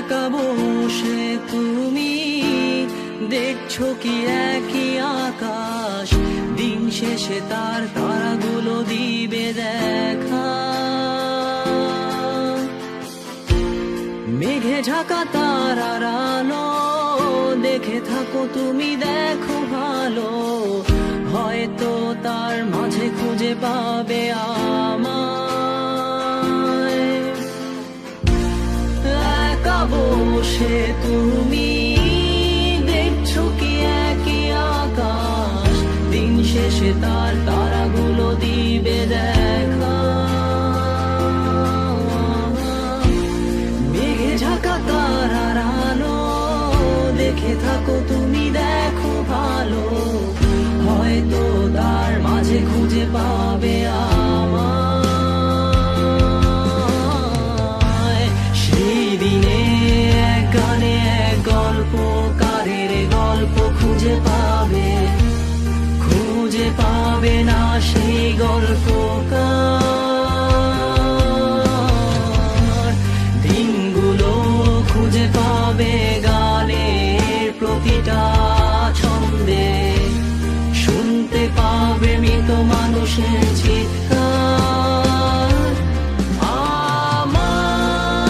একা বসে তুমি দেখছো কি একই আকাশ, দিন শেষে তার তারাগুলো দিবে দেখা। মেঘে ঢাকা তারার আলো দেখে থাকো তুমি, দেখো ভালো, হয়তো তার মাঝে খুঁজে পাবে আমায়। একা বসে তুমি দেখছো কি একই আকাশ, দিন শেষে তার তারাগুলো দিবে দেখা। মেঘে ঢাকা তারার আলো দেখে থাকো তুমি, দেখো ভালো, হয়তো তার মাঝে খুঁজে পাবে আমায়। সেই দিনে এক গানে এক গল্পকারের গল্প খুঁজে পাবে, খুঁজে পাবে না সেই গল্পকার। দিনগুলো খুঁজে পাবে গানের প্রতিটা ছন্দে, শুনতে পাবে মৃত মানুষের চিৎকার। আমার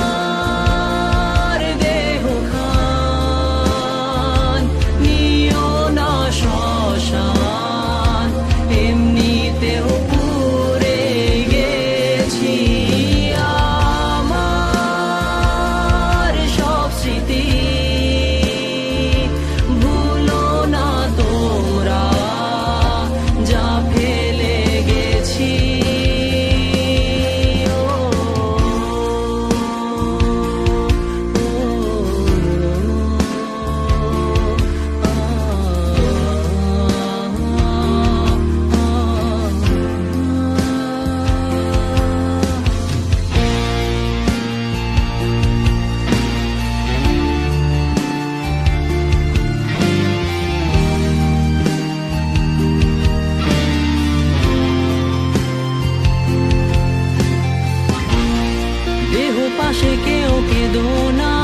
দেহ খান নিও না শ্মশান, এমনিতেও পুড়ে গেছি। আমার সব স্মৃতি ভুলো না তোমরা, যা ফেলে গেছি। দেহ পাশে কেউ কেঁদো না,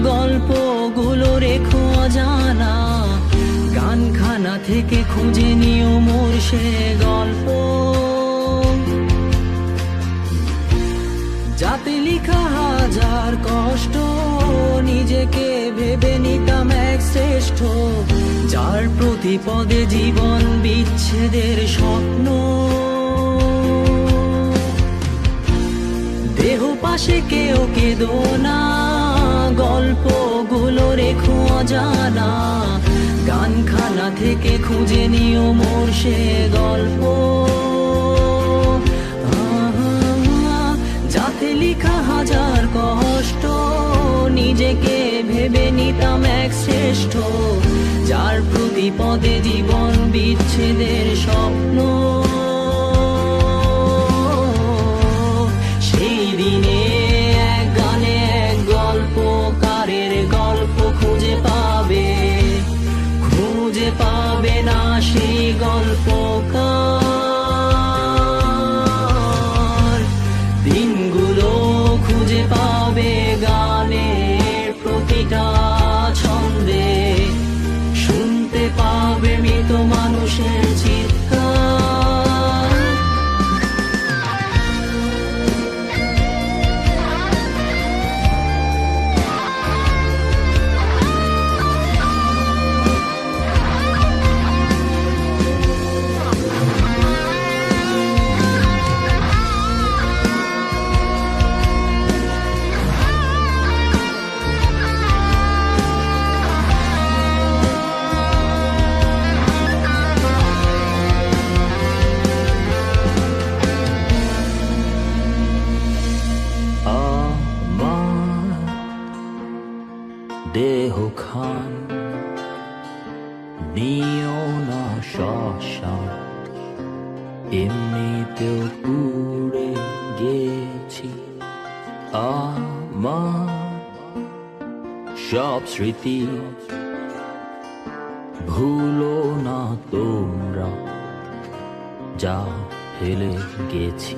গল্পগুলো রেখো অজানা, গানখানা থেকে খুঁজে নিও মোর সে গল্প, যাতে লিখা হাজার কষ্ট নিজেকে ভেবে নিতাম এক শ্রেষ্ঠ, যার প্রতি পদে জীবন বিচ্ছেদের স্বপ্ন। দেহ পাশে কেউ কেঁদো না, গল্পগুলো রেখো অজানা, গানখানা থেকে খুঁজে নিও মোর সে গল্প, যাতে লিখা হাজার কষ্ট নিজেকে ভেবে নিতাম এক শ্রেষ্ঠ, যার প্রতি পদে জীবন বিচ্ছেদের স্বপ্ন। সেই দিনে এক গানে এক গল্পকারের গল্প খুঁজে পাবে, খুঁজে পাবে না সেই গল্পকার। দিনগুলো খুঁজে পাবে গানের প্রতিটা ছন্দে, শুনতে পাবে মৃত মানুষের চিৎকার। দেহ খান নিও না শ্মশান, এমনিতেও পুড়ে গেছি। আমার সব স্মৃতি ভুলো না তোমরা, যা ফেলে গেছি।